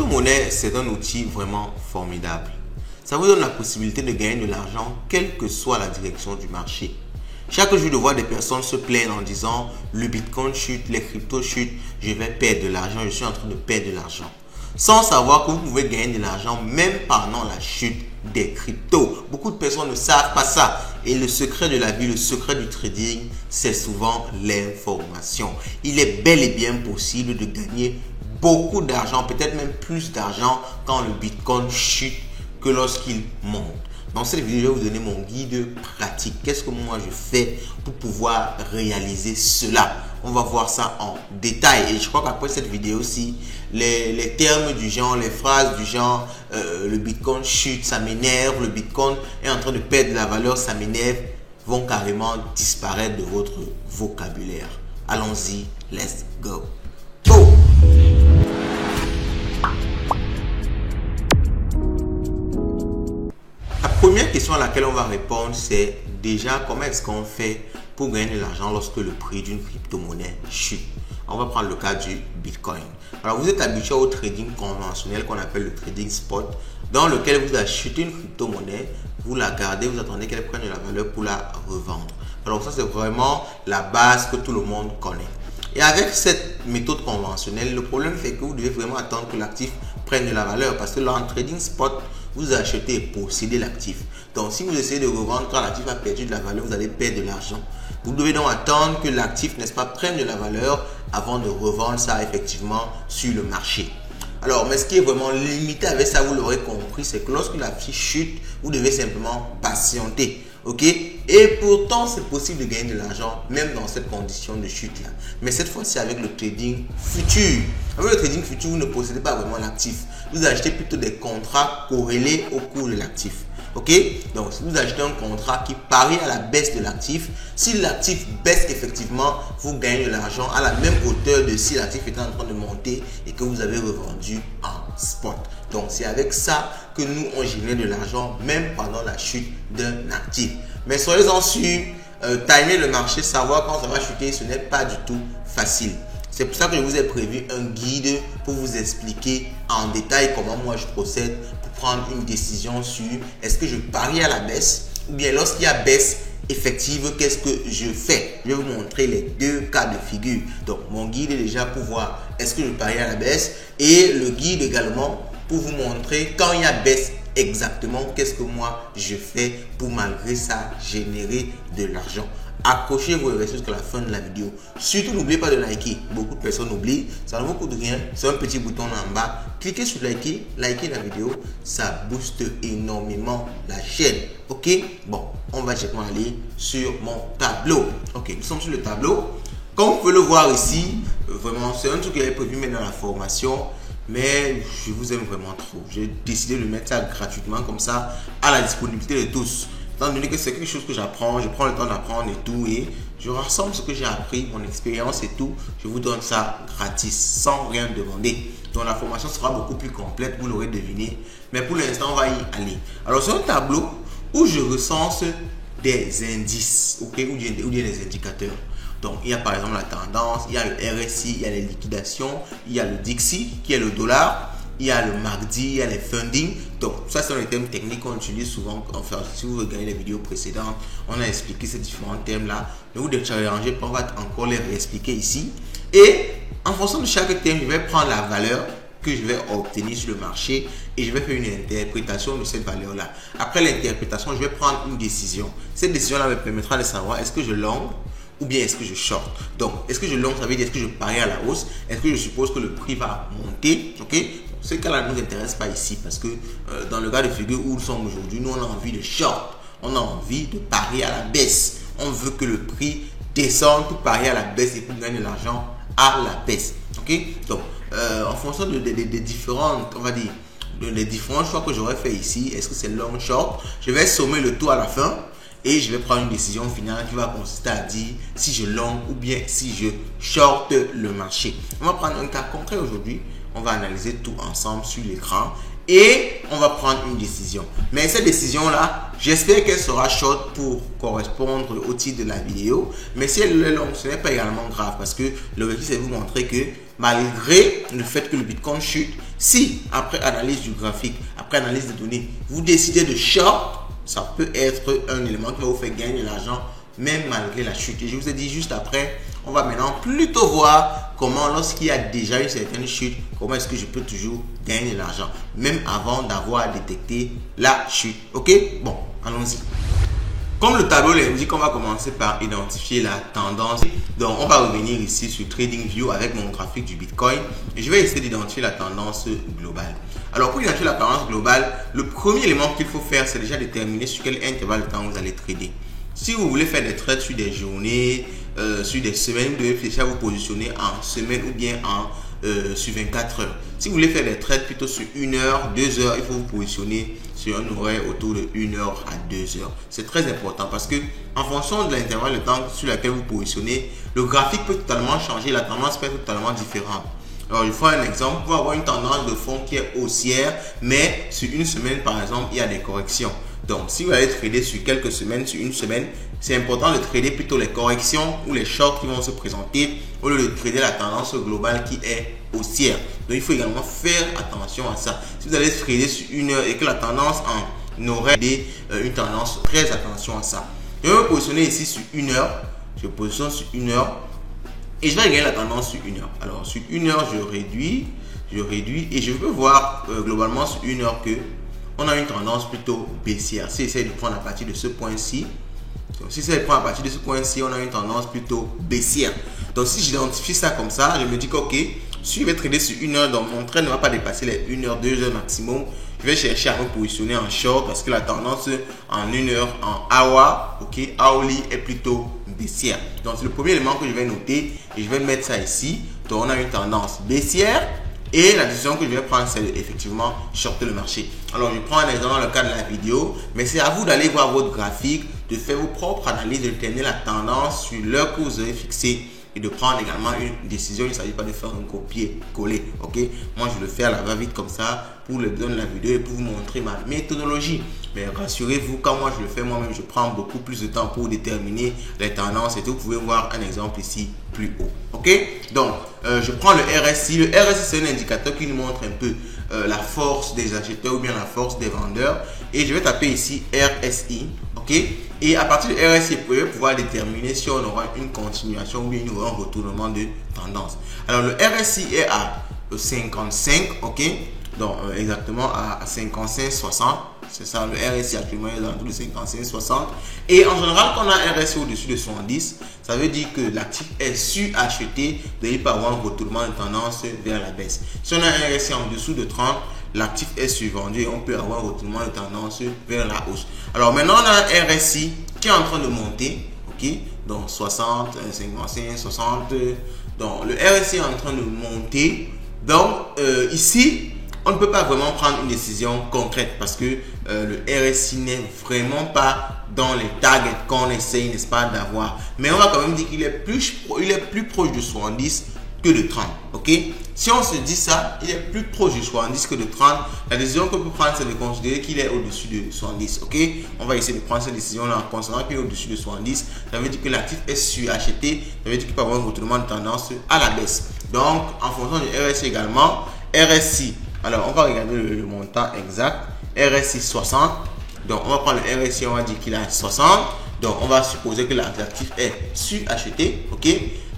crypto-monnaie, c'est un outil vraiment formidable. Ça vous donne la possibilité de gagner de l'argent, quelle que soit la direction du marché. Chaque jour, je vois des personnes se plaindre en disant le Bitcoin chute, les cryptos chutent, je vais perdre de l'argent, je suis en train de perdre de l'argent. Sans savoir que vous pouvez gagner de l'argent même pendant la chute des cryptos. Beaucoup de personnes ne savent pas ça. Et le secret de la vie, le secret du trading, c'est souvent l'information. Il est bel et bien possible de gagner beaucoup d'argent, peut-être même plus d'argent quand le Bitcoin chute que lorsqu'il monte. Dans cette vidéo, je vais vous donner mon guide pratique. Qu'est-ce que moi je fais pour pouvoir réaliser cela? On va voir ça en détail. Et je crois qu'après cette vidéo-ci, les termes du genre, les phrases du genre, le Bitcoin chute, ça m'énerve, le Bitcoin est en train de perdre de la valeur, ça m'énerve, vont carrément disparaître de votre vocabulaire. Allons-y, let's go. Go! La première question à laquelle on va répondre, c'est déjà comment est-ce qu'on fait pour gagner de l'argent lorsque le prix d'une crypto-monnaie chute. On va prendre le cas du Bitcoin. Alors vous êtes habitué au trading conventionnel qu'on appelle le trading spot, dans lequel vous achetez une crypto-monnaie, vous la gardez, vous attendez qu'elle prenne de la valeur pour la revendre. Alors ça, c'est vraiment la base que tout le monde connaît. Et avec cette méthode conventionnelle, le problème c'est que vous devez vraiment attendre que l'actif prenne de la valeur, parce que là en trading spot, vous achetez et possédez l'actif. Donc si vous essayez de revendre quand l'actif a perdu de la valeur, vous allez perdre de l'argent. Vous devez donc attendre que l'actif, n'est-ce pas, prenne de la valeur avant de revendre ça effectivement sur le marché. Alors, mais ce qui est vraiment limité avec ça, vous l'aurez compris, c'est que lorsque l'actif chute, vous devez simplement patienter. Ok? Et pourtant, c'est possible de gagner de l'argent même dans cette condition de chute-là. Mais cette fois-ci avec le trading futur. Avec le trading futur, vous ne possédez pas vraiment l'actif. Vous achetez plutôt des contrats corrélés au cours de l'actif. Ok? Donc, si vous achetez un contrat qui parie à la baisse de l'actif, si l'actif baisse effectivement, vous gagnez de l'argent à la même hauteur de si l'actif était en train de monter et que vous avez revendu en spot. Donc, c'est avec ça que nous, on génère de l'argent même pendant la chute d'un actif. Mais soyez-en sûrs, timer le marché, savoir quand ça va chuter, ce n'est pas du tout facile. C'est pour ça que je vous ai prévu un guide pour vous expliquer en détail comment moi je procède pour prendre une décision sur est-ce que je parie à la baisse ou bien lorsqu'il y a baisse effective, qu'est-ce que je fais. Je vais vous montrer les deux cas de figure. Donc mon guide est déjà pour voir est-ce que je parie à la baisse et le guide également pour vous montrer quand il y a baisse exactement qu'est-ce que moi je fais pour malgré ça générer de l'argent. Accrochez-vous et restez jusqu'à la fin de la vidéo. Surtout, n'oubliez pas de liker. Beaucoup de personnes oublient. Ça ne vous coûte rien. C'est un petit bouton en bas. Cliquez sur liker. Likez la vidéo. Ça booste énormément la chaîne. Ok? Bon, on va directement aller sur mon tableau. Ok, nous sommes sur le tableau. Comme vous pouvez le voir ici, vraiment, c'est un truc que j'avais prévu mettre dans la formation. Mais je vous aime vraiment trop. J'ai décidé de mettre ça gratuitement comme ça à la disponibilité de tous. Étant donné que c'est quelque chose que j'apprends, je prends le temps d'apprendre et tout, et je rassemble ce que j'ai appris, mon expérience et tout, je vous donne ça gratis, sans rien demander. Donc la formation sera beaucoup plus complète, vous l'aurez deviné, mais pour l'instant, on va y aller. Alors c'est un tableau où je recense des indices, ok, ou bien des indicateurs. Donc il y a par exemple la tendance, il y a le RSI, il y a les liquidations, il y a le DXY qui est le dollar, il y a le MACD, il y a les funding. Donc ça c'est les thèmes techniques qu'on utilise souvent. Enfin, si vous regardez les vidéos précédentes, on a expliqué ces différents thèmes là. Ne vous déchallengez pas, on va encore les réexpliquer ici. Et en fonction de chaque thème, je vais prendre la valeur que je vais obtenir sur le marché et je vais faire une interprétation de cette valeur là. Après l'interprétation, je vais prendre une décision. Cette décision là me permettra de savoir est-ce que je long ou bien est-ce que je short. Donc, est-ce que je long, ça veut dire est-ce que je parie à la hausse, est-ce que je suppose que le prix va monter, ok. Ce cas-là ne nous intéresse pas ici parce que dans le cas de figure où nous sommes aujourd'hui, nous on a envie de short, on a envie de parier à la baisse. On veut que le prix descende pour parier à la baisse et pour gagner de l'argent à la baisse, ok. Donc, en fonction des différentes, on va dire, les différents choix que j'aurais fait ici, est-ce que c'est long, short, je vais sommer le tout à la fin. Et je vais prendre une décision finale qui va consister à dire si je long ou bien si je short le marché. On va prendre un cas concret aujourd'hui. On va analyser tout ensemble sur l'écran et on va prendre une décision. Mais cette décision-là, j'espère qu'elle sera short pour correspondre au titre de la vidéo. Mais si elle est longue, ce n'est pas également grave parce que l'objectif c'est de vous montrer que malgré le fait que le Bitcoin chute, Si, après analyse du graphique, après analyse des données, vous décidez de short, ça peut être un élément qui va vous faire gagner de l'argent, même malgré la chute. Et je vous ai dit juste après, on va maintenant plutôt voir comment, lorsqu'il y a déjà une certaine chute, comment est-ce que je peux toujours gagner de l'argent, même avant d'avoir détecté la chute. Ok? Bon, allons-y. Comme le tableau l'indique, on va commencer par identifier la tendance. Donc, on va revenir ici sur TradingView avec mon graphique du Bitcoin. Et je vais essayer d'identifier la tendance globale. Alors, pour identifier la tendance globale, le premier élément qu'il faut faire, c'est déjà déterminer sur quel intervalle de temps vous allez trader. Si vous voulez faire des trades sur des journées, sur des semaines, vous devez réfléchir à vous positionner en semaine ou bien sur 24 heures. Si vous voulez faire des trades plutôt sur 1 heure, 2 heures, il faut vous positionner sur un horaire autour de 1 heure à 2 heures. C'est très important parce que en fonction de l'intervalle de temps sur lequel vous positionnez, le graphique peut totalement changer, la tendance peut être totalement différente. Alors, je prends un exemple, vous pouvez avoir une tendance de fond qui est haussière, mais sur une semaine, par exemple, il y a des corrections. Donc, si vous allez trader sur quelques semaines, sur une semaine, c'est important de trader plutôt les corrections ou les shorts qui vont se présenter au lieu de trader la tendance globale qui est haussière. Donc, il faut également faire attention à ça. Si vous allez trader sur 1 heure et que la tendance en aurait une tendance, très attention à ça. Je vais me positionner ici sur 1 heure. Je positionne sur 1 heure et je vais gagner la tendance sur 1 heure. Alors, sur 1 heure, je réduis et je peux voir globalement sur 1 heure que on a une tendance plutôt baissière. Si j'essaie de prendre à partir de ce point-ci, on a une tendance plutôt baissière. Donc, si j'identifie ça comme ça, je me dis que ok, si je vais trader sur 1 heure, donc mon trade ne va pas dépasser les 1 heure, 2 heures maximum. Je vais chercher à me positionner en short parce que la tendance en 1 heure, en hour, ok, hourly est plutôt baissière. Donc, c'est le premier élément que je vais noter et je vais mettre ça ici. Donc, on a une tendance baissière. Et la décision que je vais prendre, c'est effectivement shorter le marché. Alors, je prends un exemple dans le cadre de la vidéo, mais c'est à vous d'aller voir votre graphique, de faire vos propres analyses, de déterminer la tendance sur l'heure que vous avez fixée et de prendre également une décision. Il ne s'agit pas de faire un copier-coller. Ok, moi, je le fais à la va-vite comme ça pour le donner la vidéo et pour vous montrer ma méthodologie. Mais rassurez-vous, quand moi je le fais moi-même, je prends beaucoup plus de temps pour déterminer les tendances et tout. Vous pouvez voir un exemple ici plus haut. Ok, donc je prends le RSI. Le RSI, c'est un indicateur qui nous montre un peu la force des acheteurs ou bien la force des vendeurs. Et je vais taper ici RSI. Ok, et à partir du RSI, vous pouvez pouvoir déterminer si on aura une continuation ou bien un retournement de tendance. Alors, le RSI est à 55. Ok, donc exactement à 55,60. C'est ça, le RSI actuellement est dans tous les 55,60. Et en général, quand on a un RSI au-dessus de 70, ça veut dire que l'actif est suacheté, donc il peut avoir un retournement de tendance vers la baisse. Si on a un RSI en dessous de 30, l'actif est survendu et on peut avoir un retournement de tendance vers la hausse. Alors maintenant, on a un RSI qui est en train de monter, ok, donc 60, 55, 60. Donc le RSI est en train de monter. Donc ici, on ne peut pas vraiment prendre une décision concrète parce que le RSI n'est vraiment pas dans les targets qu'on essaye, n'est-ce pas, d'avoir. Mais on va quand même dire qu'il est plus proche de 70 que de 30. Ok, si on se dit ça, il est plus proche de 70 que de 30. La décision qu'on peut prendre, c'est de considérer qu'il est au-dessus de 70. Ok, on va essayer de prendre cette décision-là en considérant qu'il est au-dessus de 70. Ça veut dire que l'actif est suracheté. Ça veut dire qu'il peut avoir un retournement de tendance à la baisse. Donc, en fonction du RSI également, RSI. Alors, on va regarder le montant exact. RSI 60. Donc, on va prendre le RSI, on va dire qu'il est à 60. Donc, on va supposer que l'actif est suracheté. Ok,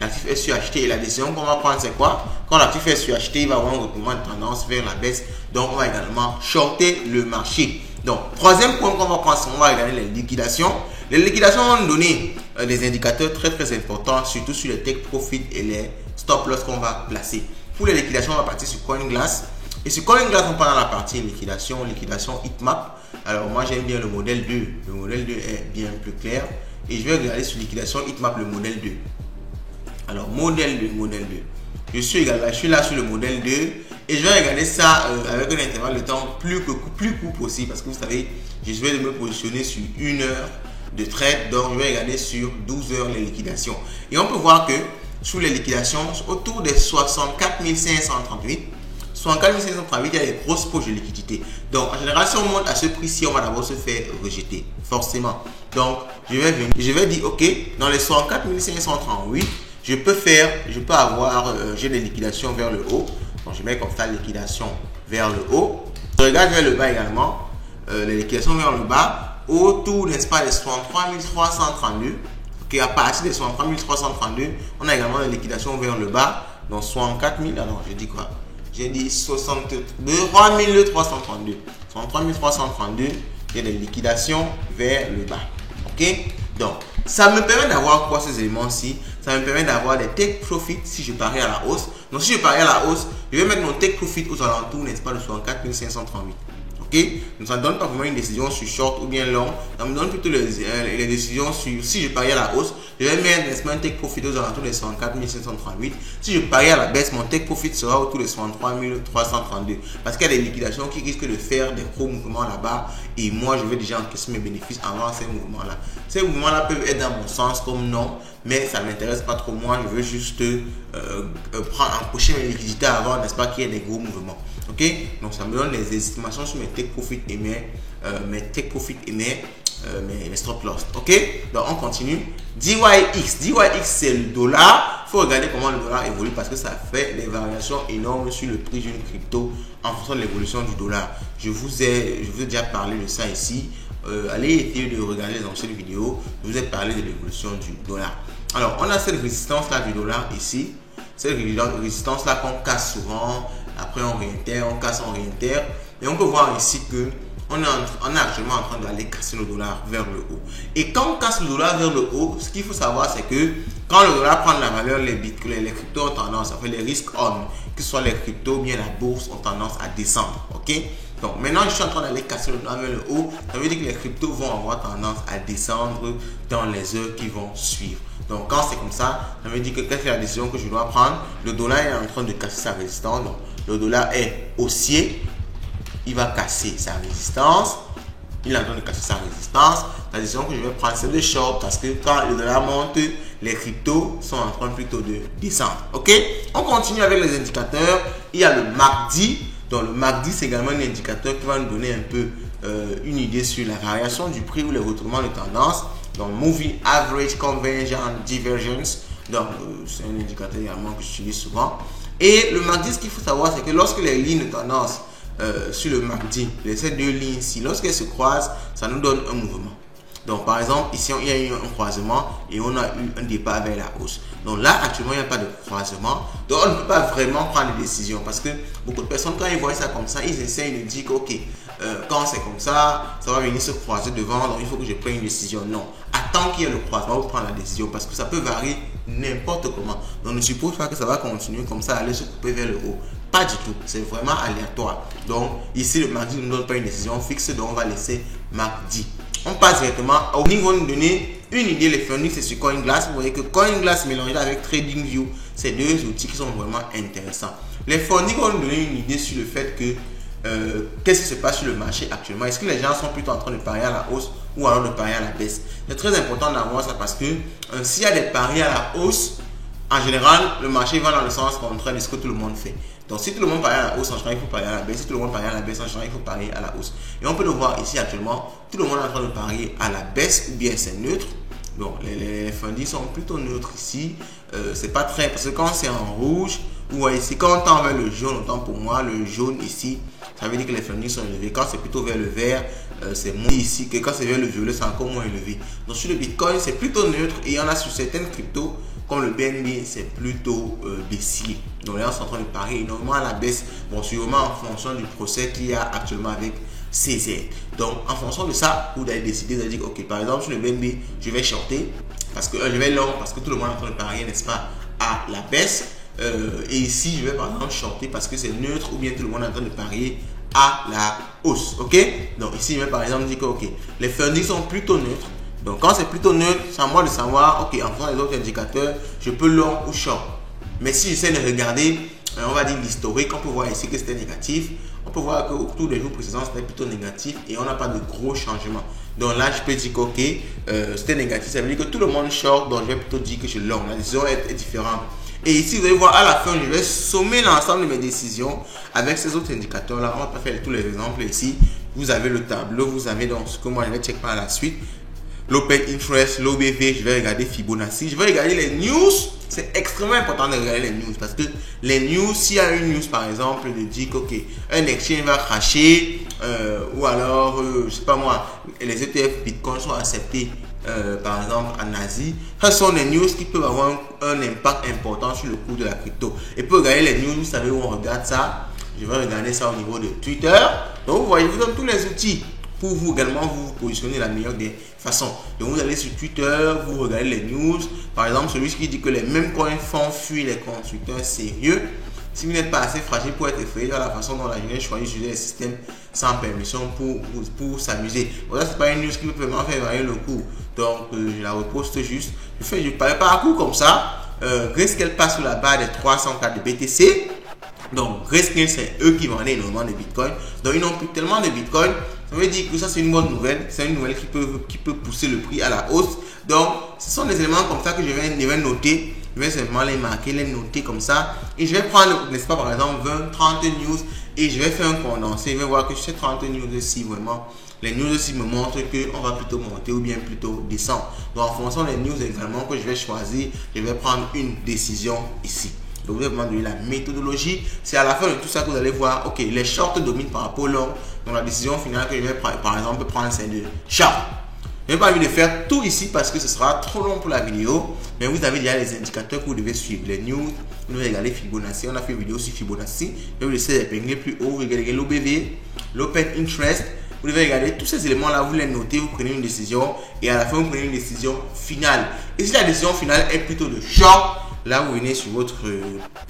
l'actif est suracheté et la décision qu'on va prendre, c'est quoi? Quand l'actif est suracheté, il va avoir un retournement de tendance vers la baisse. Donc, on va également shorter le marché. Donc, troisième point qu'on va prendre, c'est qu'on va regarder les liquidations. Les liquidations vont nous donner des indicateurs très importants, surtout sur les take profit et les stop loss qu'on va placer. Pour les liquidations, on va partir sur CoinGlass. Et sur CoinGlass, on parle dans la partie liquidation heatmap. Alors, moi, j'aime bien le modèle 2. Le modèle 2 est bien plus clair. Et je vais regarder sur liquidation heatmap le modèle 2. Alors, modèle 2. Je suis là sur le modèle 2. Et je vais regarder ça avec un intervalle de temps plus court possible. Parce que vous savez, je vais me positionner sur 1 heure de trade. Donc, je vais regarder sur 12 heures les liquidations. Et on peut voir que sur les liquidations, autour des 64 538, 64 538, il y a des grosses poches de liquidité. Donc, en général, si on monte à ce prix-ci, on va d'abord se faire rejeter, forcément. Donc, je vais dire, ok, dans les 64 538, j'ai des liquidations vers le haut. Donc, je mets comme ça liquidation vers le haut. Je regarde vers le bas également. Les liquidations vers le bas. Autour, n'est-ce pas, des 63 332. Ok, à partir des 63 332, on a également les liquidations vers le bas. Donc, 64 000. Alors, je dis quoi? J'ai dit 63 332. 63 332. Il y a des liquidations vers le bas. Ok? Donc, ça me permet d'avoir quoi ces éléments-ci? Ça me permet d'avoir des take profit si je parie à la hausse. Donc, si je parie à la hausse, je vais mettre mon take profit aux alentours, n'est-ce pas, de 64 538. Ok? Donc, ça ne donne pas vraiment une décision sur short ou bien long. Ça me donne plutôt les décisions sur si je parie à la hausse, je vais mettre, n'est-ce pas, un take profit aux alentours de 64 538. Si je parie à la baisse, mon take profit sera autour de 63 332. Parce qu'il y a des liquidations qui risquent de faire des gros mouvements là-bas. Et moi, je vais déjà encaisser mes bénéfices avant ces mouvements-là. Ces mouvements-là peuvent être dans mon sens comme non, mais ça ne m'intéresse pas trop. Moi, je veux juste empocher mes liquidités avant, n'est-ce pas, qu'il y ait des gros mouvements. Ok? Donc, ça me donne des estimations sur mes take profit et mes stop loss. Ok? Donc, on continue. DYX. DYX, c'est le dollar. Il faut regarder comment le dollar évolue parce que ça fait des variations énormes sur le prix d'une crypto en fonction de l'évolution du dollar. Je vous ai déjà parlé de ça ici. Allez essayer de regarder les anciennes vidéos. Je vous ai parlé de l'évolution du dollar. Alors, on a cette résistance-là du dollar ici. Cette résistance-là qu'on casse souvent. Après, on réitère, on casse, on réitère. Et on peut voir ici que on est actuellement en train d'aller casser le dollar vers le haut. Et quand on casse le dollar vers le haut, ce qu'il faut savoir, c'est que quand le dollar prend de la valeur, les cryptos ont tendance, ça fait les risques on, que ce soit les cryptos ou bien la bourse, ont tendance à descendre. Ok? Donc maintenant, je suis en train d'aller casser le dollar vers le haut. Ça veut dire que les cryptos vont avoir tendance à descendre dans les heures qui vont suivre. Donc quand c'est comme ça, ça veut dire que quelle est la décision que je dois prendre? Le dollar est en train de casser sa résistance. Donc le dollar est haussier. Il va casser sa résistance. Il est en train de casser sa résistance. La décision que je vais prendre, c'est de short parce que quand le dollar monte, les cryptos sont en train plutôt de descendre. Ok? On continue avec les indicateurs. Il y a le MACD. Donc le MACD, c'est également un indicateur qui va nous donner un peu une idée sur la variation du prix ou les retournements de tendance. Donc Moving Average Divergence. Donc c'est un indicateur également que j'utilise souvent. Et le MACD, ce qu'il faut savoir, c'est que lorsque les lignes de tendance sur le MACD, ces deux lignes ici, lorsqu'elles se croisent, ça nous donne un mouvement. Donc par exemple, ici il y a eu un croisement et on a eu un départ vers la hausse. Donc là actuellement il n'y a pas de croisement. Donc on ne peut pas vraiment prendre des décisions parce que beaucoup de personnes quand ils voient ça comme ça, ils essayent de dire que ok, quand c'est comme ça, ça va venir se croiser devant, donc il faut que je prenne une décision. Non, attends qu'il y ait le croisement pour prendre la décision parce que ça peut varier n'importe comment. Donc ne suppose pas que ça va continuer comme ça, aller se couper vers le haut. Pas du tout, c'est vraiment aléatoire. Donc ici le MACD ne donne pas une décision fixe, donc on va laisser MACD. On passe directement au niveau de nous donner une idée. Les fundings, c'est sur CoinGlass. Vous voyez que CoinGlass mélangé avec TradingView, c'est deux outils qui sont vraiment intéressants. Les fundings vont nous donner une idée sur le fait que qu'est-ce qui se passe sur le marché actuellement. Est-ce que les gens sont plutôt en train de parier à la hausse ou alors de parier à la baisse? C'est très important d'avoir ça parce que s'il y a des paris à la hausse, en général, le marché va dans le sens contraire de ce que tout le monde fait. Donc, si tout le monde parie à la hausse, en général, il faut parier à la baisse. Si tout le monde parie à la baisse, en général, il faut parier à la hausse. Et on peut le voir ici actuellement, tout le monde est en train de parier à la baisse ou bien c'est neutre. Donc, les fundings sont plutôt neutres ici. C'est pas très... Parce que quand c'est en rouge, ou ici, quand on tend vers le jaune, autant pour moi, le jaune ici, ça veut dire que les fundings sont élevés. Quand c'est plutôt vers le vert, c'est moins ici. Que quand c'est vers le violet, c'est encore moins élevé. Donc, sur le Bitcoin, c'est plutôt neutre. Et il y en a sur certaines cryptos, comme le BNB, c'est plutôt baissier. Donc là, on est en train de parier énormément à la baisse. Bon, sûrement en fonction du procès qu'il y a actuellement avec CZ. Donc, en fonction de ça, vous allez décider de dire, ok, par exemple, sur le BNB, je vais shorter, parce que je vais long, parce que tout le monde est en train de parier, n'est-ce pas, à la baisse. Et ici, je vais par exemple shorter parce que c'est neutre, ou bien tout le monde est en train de parier à la hausse. Ok? Donc ici, je vais par exemple dire que, ok, les fundings sont plutôt neutres. Donc, quand c'est plutôt neutre, c'est à moi de savoir, ok, en fonction des autres indicateurs, je peux long ou short. Mais si j'essaie de regarder, on va dire l'historique, on peut voir ici que c'était négatif. On peut voir que tous les jours précédents, c'était plutôt négatif et on n'a pas de gros changements. Donc là, je peux dire que, ok, c'était négatif. Ça veut dire que tout le monde short, donc je vais plutôt dire que je long. La décision est différente. Et ici, vous allez voir, à la fin, je vais sommer l'ensemble de mes décisions avec ces autres indicateurs-là. On va pas faire tous les exemples ici. Vous avez le tableau, vous avez donc ce que moi, je vais checker par la suite. l'open interest, l'OBV, je vais regarder Fibonacci, je vais regarder les news. C'est extrêmement important de regarder les news parce que les news, s'il y a une news par exemple de dire que un exchange va cracher ou alors, je sais pas moi, les ETF Bitcoin sont acceptés par exemple en Asie, ce sont des news qui peuvent avoir un impact important sur le cours de la crypto. Et pour regarder les news, vous savez où on regarde ça? Je vais regarder ça au niveau de Twitter. Donc vous voyez, je vous donne tous les outils pour vous également vous positionner de la meilleure des façons. Donc vous allez sur Twitter, vous regardez les news. Par exemple, celui qui dit que les mêmes coins font fuir les constructeurs sérieux. Si vous n'êtes pas assez fragile pour être effrayé de la façon dont la jeunesse choisit d'utiliser les systèmes sans permission pour s'amuser. Bon, ça, c'est pas une news qui peut vraiment faire varier le cours. Donc, je la reposte juste. Je parle par coup comme ça. Grayscale passe sous la barre des 304 de BTC. Donc, Grayscale, c'est eux qui vendent énormément de Bitcoin. Donc, ils n'ont plus tellement de Bitcoin. Ça veut dire que ça, c'est une bonne nouvelle. C'est une nouvelle qui peut pousser le prix à la hausse. Donc, ce sont des éléments comme ça que je vais noter. Je vais simplement les marquer, les noter comme ça. Et je vais prendre, n'est-ce pas, par exemple, 20, 30 news. Et je vais faire un condensé. Je vais voir que ces 30 news aussi, vraiment, les news aussi me montrent qu'on va plutôt monter ou bien plutôt descendre. Donc, en fonction des news également que je vais choisir, je vais prendre une décision ici. Donc, vous avez demandé la méthodologie. C'est à la fin de tout ça que vous allez voir, ok, les shorts dominent par rapport au long. Donc, la décision finale que je vais, par exemple, prendre, c'est de short. Je n'ai pas envie de faire tout ici parce que ce sera trop long pour la vidéo. Mais vous avez déjà les indicateurs que vous devez suivre. Les news, vous devez regarder Fibonacci. On a fait une vidéo sur Fibonacci. Je vais vous laisser épingler plus haut. Vous regardez l'OBV, l'open interest. Vous devez regarder tous ces éléments-là. Vous les notez, vous prenez une décision. Et à la fin, vous prenez une décision finale. Et si la décision finale est plutôt de short, là, vous venez sur votre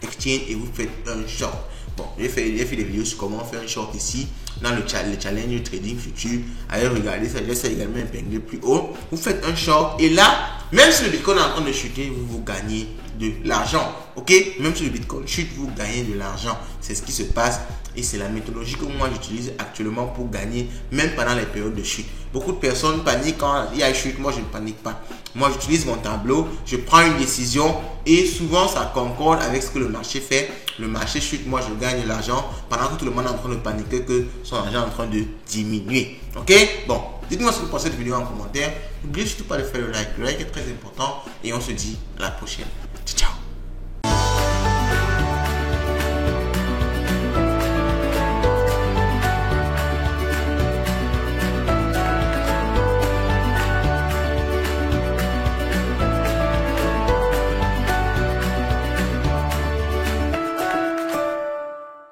exchange et vous faites un short. Bon, j'ai fait des vidéos sur comment faire un short ici dans le challenge trading futur. Allez regarder ça, j'essaie également épingler plus haut. Vous faites un short et là, même si le Bitcoin est en train de chuter, vous gagnez de l'argent. Ok, même si le Bitcoin chute, vous gagnez de l'argent. C'est ce qui se passe et c'est la méthodologie que moi j'utilise actuellement pour gagner, même pendant les périodes de chute. Beaucoup de personnes paniquent quand il y a une chute. Moi, je ne panique pas. Moi, j'utilise mon tableau, je prends une décision et souvent ça concorde avec ce que le marché fait. Le marché chute, moi je gagne de l'argent pendant que tout le monde est en train de paniquer que son argent est en train de diminuer. Ok? Bon, dites-moi ce que vous pensez de cette vidéo en commentaire. N'oubliez surtout pas de faire le like. Le like est très important et on se dit à la prochaine.